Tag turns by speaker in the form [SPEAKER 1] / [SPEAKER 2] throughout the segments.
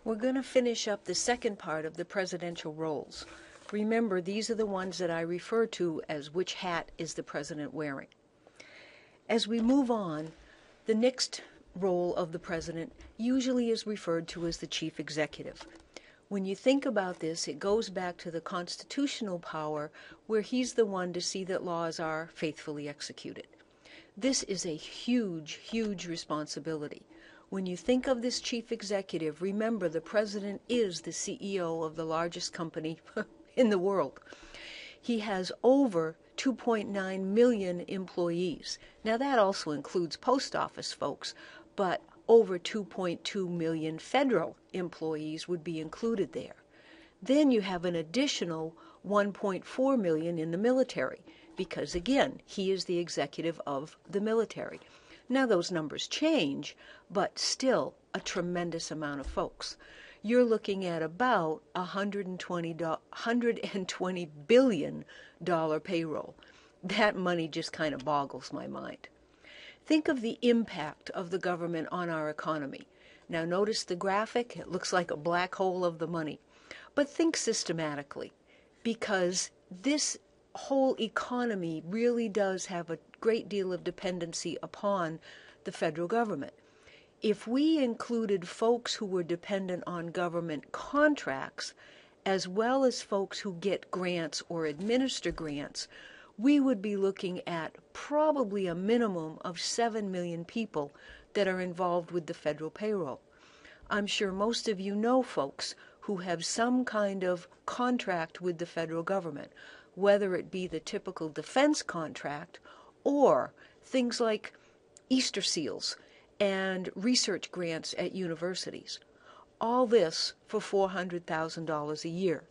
[SPEAKER 1] We're going to finish up the second part of the presidential roles. Remember, these are the ones that I refer to as which hat is the president wearing. As we move on, the next role of the president usually is referred to as the chief executive. When you think about this, it goes back to the constitutional power where he's the one to see that laws are faithfully executed. This is a huge, huge responsibility. When you think of this chief executive, remember the president is the CEO of the largest company in the world. He has over 2.9 million employees. Now that also includes post office folks, but over 2.2 million federal employees would be included there. Then you have an additional 1.4 million in the military, because again, he is the executive of the military. Now those numbers change, but still a tremendous amount of folks. You're looking at about $120 billion payroll. That money just kind of boggles my mind. Think of the impact of the government on our economy. Now notice the graphic, it looks like a black hole of the money. But think systematically, because this whole economy really does have a great deal of dependency upon the federal government. If we included folks who were dependent on government contracts, as well as folks who get grants or administer grants, we would be looking at probably a minimum of 7 million people that are involved with the federal payroll. I'm sure most of you know folks who have some kind of contract with the federal government, whether it be the typical defense contract or things like Easter seals and research grants at universities. All this for $400,000 a year.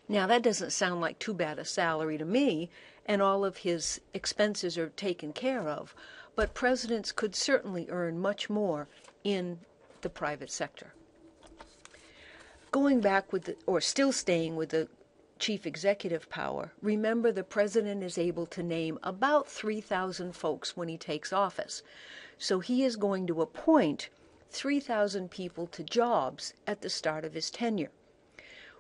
[SPEAKER 1] Now that doesn't sound like too bad a salary to me, and all of his expenses are taken care of, but presidents could certainly earn much more in the private sector. Going back with or still staying with the chief executive power, remember the president is able to name about 3,000 folks when he takes office. So he is going to appoint 3,000 people to jobs at the start of his tenure.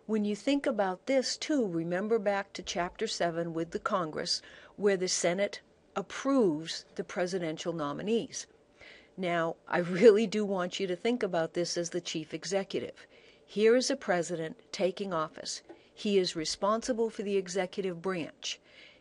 [SPEAKER 1] When you think about this too, remember back to Chapter 7 with the Congress, where the Senate approves the presidential nominees. Now, I really do want you to think about this as the chief executive. Here is a president taking office. He is responsible for the executive branch.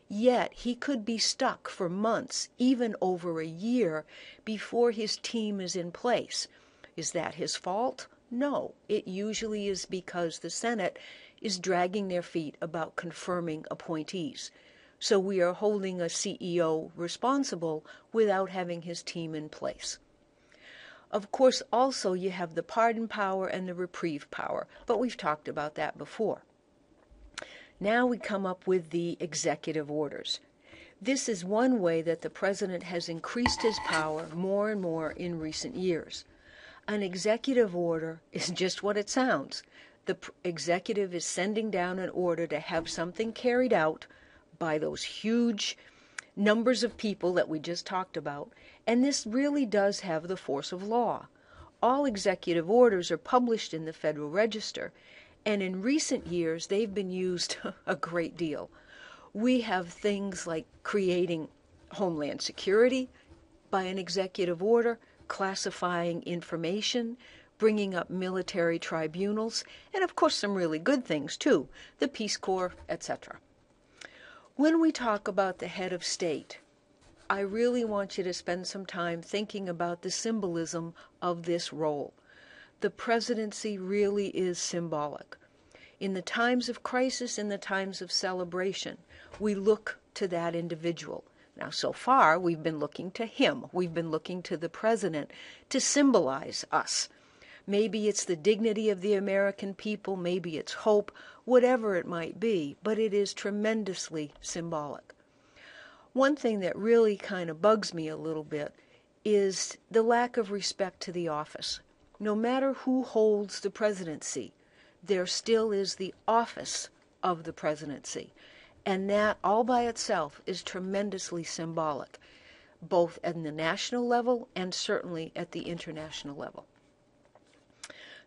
[SPEAKER 1] Yet he could be stuck for months, even over a year, before his team is in place. Is that his fault? No. It usually is because the Senate is dragging their feet about confirming appointees. So we are holding a CEO responsible without having his team in place. Of course, also you have the pardon power and the reprieve power, but we've talked about that before. Now we come up with the executive orders. This is one way that the president has increased his power more and more in recent years. An executive order is just what it sounds. The executive is sending down an order to have something carried out by those huge numbers of people that we just talked about, and this really does have the force of law. All executive orders are published in the Federal Register, and in recent years they've been used a great deal. We have things like creating Homeland Security by an executive order, classifying information, bringing up military tribunals, and of course some really good things too, the Peace Corps, etc. When we talk about the head of state, I really want you to spend some time thinking about the symbolism of this role. The presidency really is symbolic. In the times of crisis, in the times of celebration, we look to that individual. Now, so far, we've been looking to him. We've been looking to the president to symbolize us. Maybe it's the dignity of the American people, maybe it's hope, whatever it might be, but it is tremendously symbolic. One thing that really kind of bugs me a little bit is the lack of respect to the office. No matter who holds the presidency, there still is the office of the presidency. And that all by itself is tremendously symbolic, both at the national level and certainly at the international level.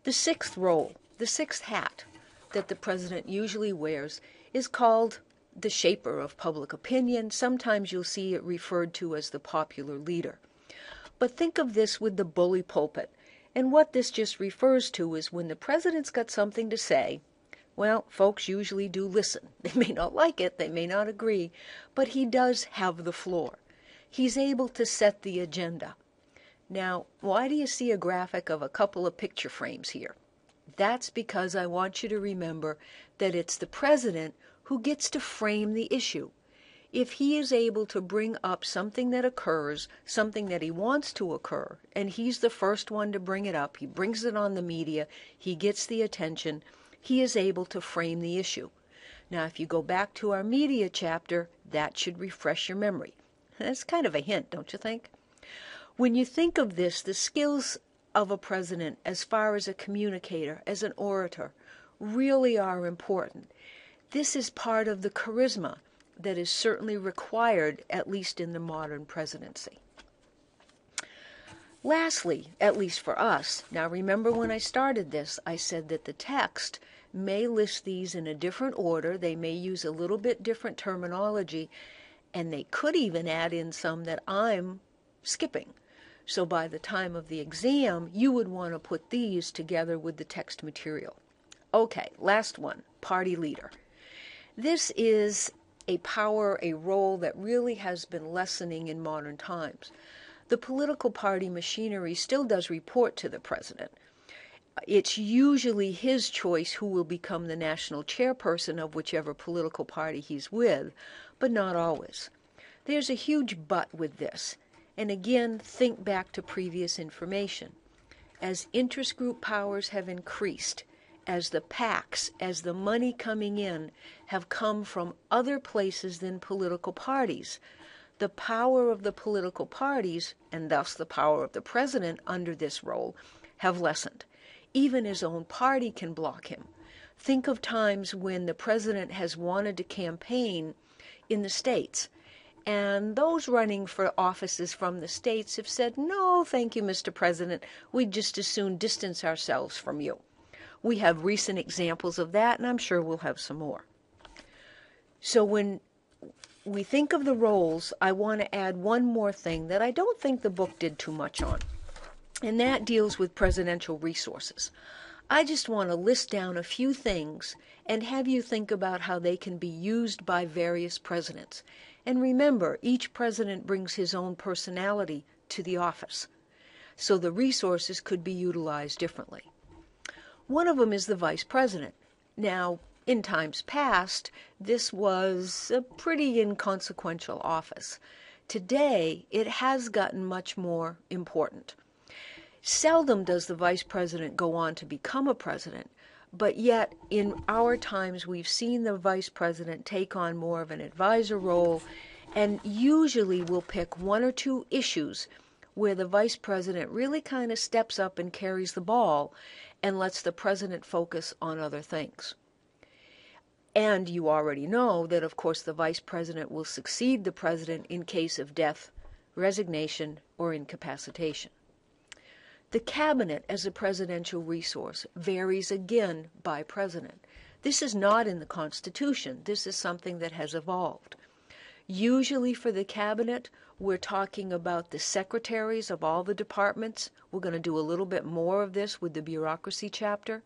[SPEAKER 1] The sixth role, the sixth hat that the president usually wears is called the shaper of public opinion. Sometimes you'll see it referred to as the popular leader. But think of this with the bully pulpit. And what this just refers to is when the president's got something to say, well, folks usually do listen. They may not like it, they may not agree, but he does have the floor. He's able to set the agenda. Now, why do you see a graphic of a couple of picture frames here? That's because I want you to remember that it's the president who gets to frame the issue. If he is able to bring up something that occurs, something that he wants to occur, and he's the first one to bring it up, he brings it on the media, he gets the attention, he is able to frame the issue. Now, if you go back to our media chapter, that should refresh your memory. That's kind of a hint, don't you think? When you think of this, the skills of a president as far as a communicator, as an orator, really are important. This is part of the charisma that is certainly required, at least in the modern presidency. Lastly, at least for us, now remember when I started this, I said that the text may list these in a different order, they may use a little bit different terminology, and they could even add in some that I'm skipping. So by the time of the exam, you would want to put these together with the text material. Okay, last one, party leader. This is a power, a role that really has been lessening in modern times. The political party machinery still does report to the president. It's usually his choice who will become the national chairperson of whichever political party he's with, but not always. There's a huge but with this. And again, think back to previous information. As interest group powers have increased, as the PACs, as the money coming in, have come from other places than political parties, the power of the political parties, and thus the power of the president under this role, have lessened. Even his own party can block him. Think of times when the president has wanted to campaign in the states, and those running for offices from the states have said, no, thank you, Mr. President, we'd just as soon distance ourselves from you. We have recent examples of that, and I'm sure we'll have some more. So when we think of the roles, I want to add one more thing that I don't think the book did too much on, and that deals with presidential resources. I just want to list down a few things and have you think about how they can be used by various presidents. And remember, each president brings his own personality to the office, so the resources could be utilized differently. One of them is the vice president. Now, in times past, this was a pretty inconsequential office. Today, it has gotten much more important. Seldom does the vice president go on to become a president, but yet in our times we've seen the vice president take on more of an advisor role, and usually will pick one or two issues where the vice president really kind of steps up and carries the ball and lets the president focus on other things. And you already know that, of course, the vice president will succeed the president in case of death, resignation, or incapacitation. The cabinet as a presidential resource varies again by president. This is not in the Constitution. This is something that has evolved. Usually for the cabinet, we're talking about the secretaries of all the departments. We're going to do a little bit more of this with the bureaucracy chapter.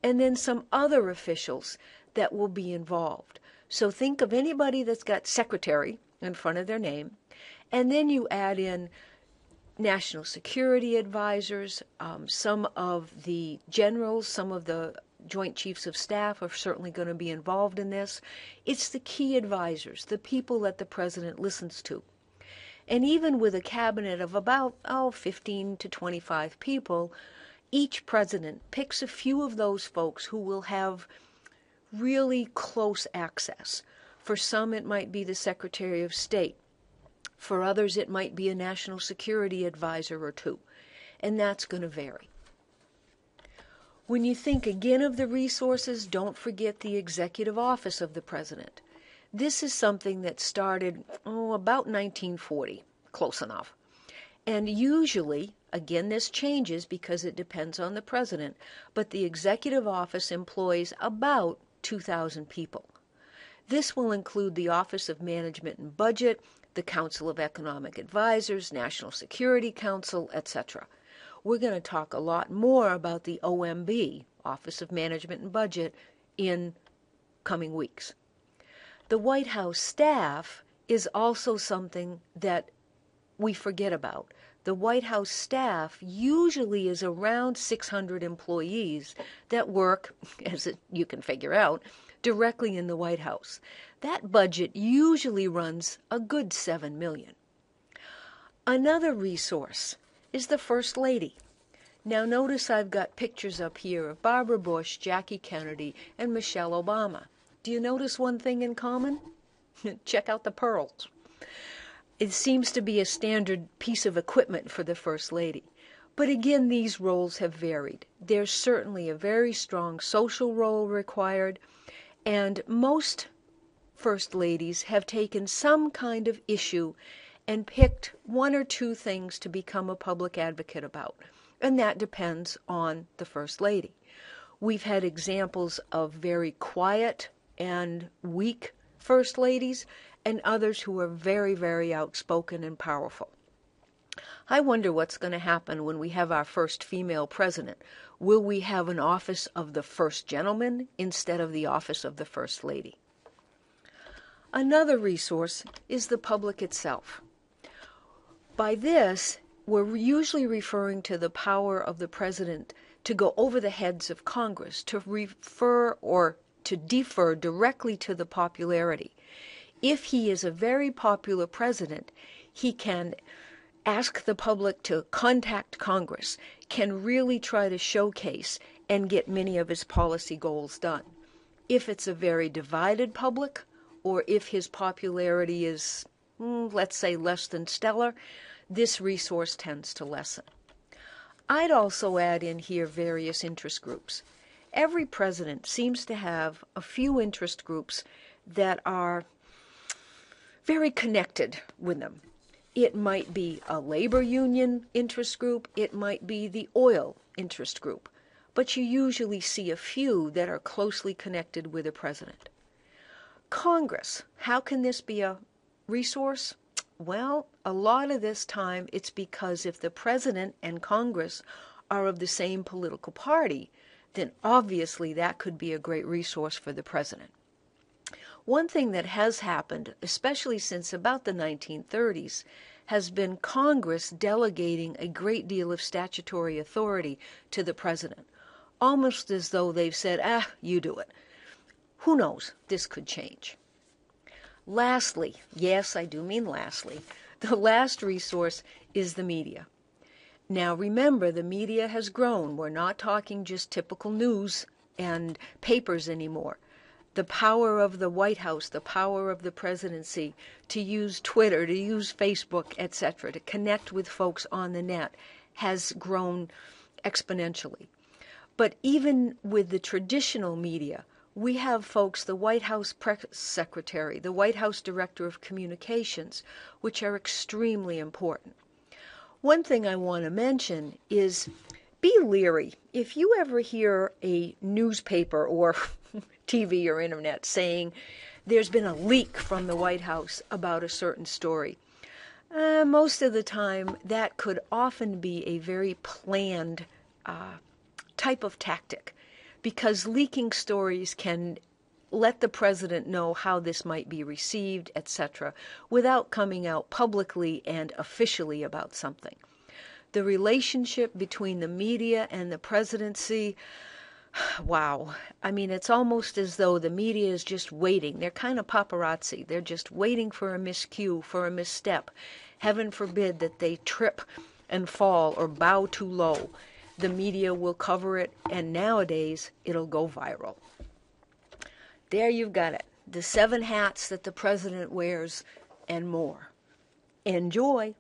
[SPEAKER 1] And then some other officials that will be involved. So think of anybody that's got secretary in front of their name, and then you add in national security advisors, some of the generals, some of the Joint Chiefs of Staff are certainly going to be involved in this. It's the key advisors, the people that the president listens to. And even with a cabinet of about 15 to 25 people, each president picks a few of those folks who will have really close access. For some, it might be the Secretary of State. For others, it might be a national security advisor or two, and that's going to vary. When you think again of the resources, don't forget the executive office of the president. This is something that started about 1940, close enough. And usually, again, this changes because it depends on the president, but the executive office employs about 2,000 people. This will include the Office of Management and Budget, the Council of Economic Advisors, National Security Council, etc. We're going to talk a lot more about the OMB, Office of Management and Budget, in coming weeks. The White House staff is also something that we forget about. The White House staff usually is around 600 employees that work, as you can figure out, directly in the White House. That budget usually runs a good $7 million. Another resource is the First Lady. Now notice I've got pictures up here of Barbara Bush, Jackie Kennedy, and Michelle Obama. Do you notice one thing in common? Check out the pearls. It seems to be a standard piece of equipment for the First Lady. But again, these roles have varied. There's certainly a very strong social role required, and most First Ladies have taken some kind of issue and picked one or two things to become a public advocate about, and that depends on the First Lady. We've had examples of very quiet and weak First Ladies, and others who are very, very outspoken and powerful. I wonder what's going to happen when we have our first female president. Will we have an office of the First Gentleman instead of the office of the First Lady? Another resource is the public itself. By this, we're usually referring to the power of the president to go over the heads of Congress, to refer or to defer directly to the popularity. If he is a very popular president, he can ask the public to contact Congress, can really try to showcase and get many of his policy goals done. If it's a very divided public, or if his popularity is, let's say, less than stellar, this resource tends to lessen. I'd also add in here various interest groups. Every president seems to have a few interest groups that are very connected with them. It might be a labor union interest group, it might be the oil interest group, but you usually see a few that are closely connected with the president. Congress, how can this be a resource? Well, a lot of this time it's because if the president and Congress are of the same political party, then obviously that could be a great resource for the president. One thing that has happened, especially since about the 1930s, has been Congress delegating a great deal of statutory authority to the president, almost as though they've said, you do it. Who knows? This could change. Lastly, yes, I do mean lastly, the last resource is the media. Now remember, the media has grown. We're not talking just typical news and papers anymore. The power of the White House, the power of the presidency to use Twitter, to use Facebook, etc., to connect with folks on the net has grown exponentially. But even with the traditional media, we have folks, the White House press secretary, the White House director of communications, which are extremely important. One thing I want to mention is be leery. If you ever hear a newspaper or TV or internet saying there's been a leak from the White House about a certain story, most of the time that could often be a very planned type of tactic, because leaking stories can let the president know how this might be received, etc., without coming out publicly and officially about something. The relationship between the media and the presidency, wow. I mean, it's almost as though the media is just waiting. They're kind of paparazzi. They're just waiting for a miscue, for a misstep. Heaven forbid that they trip and fall or bow too low. The media will cover it, and nowadays it'll go viral. There you've got it. The 7 hats that the president wears and more. Enjoy.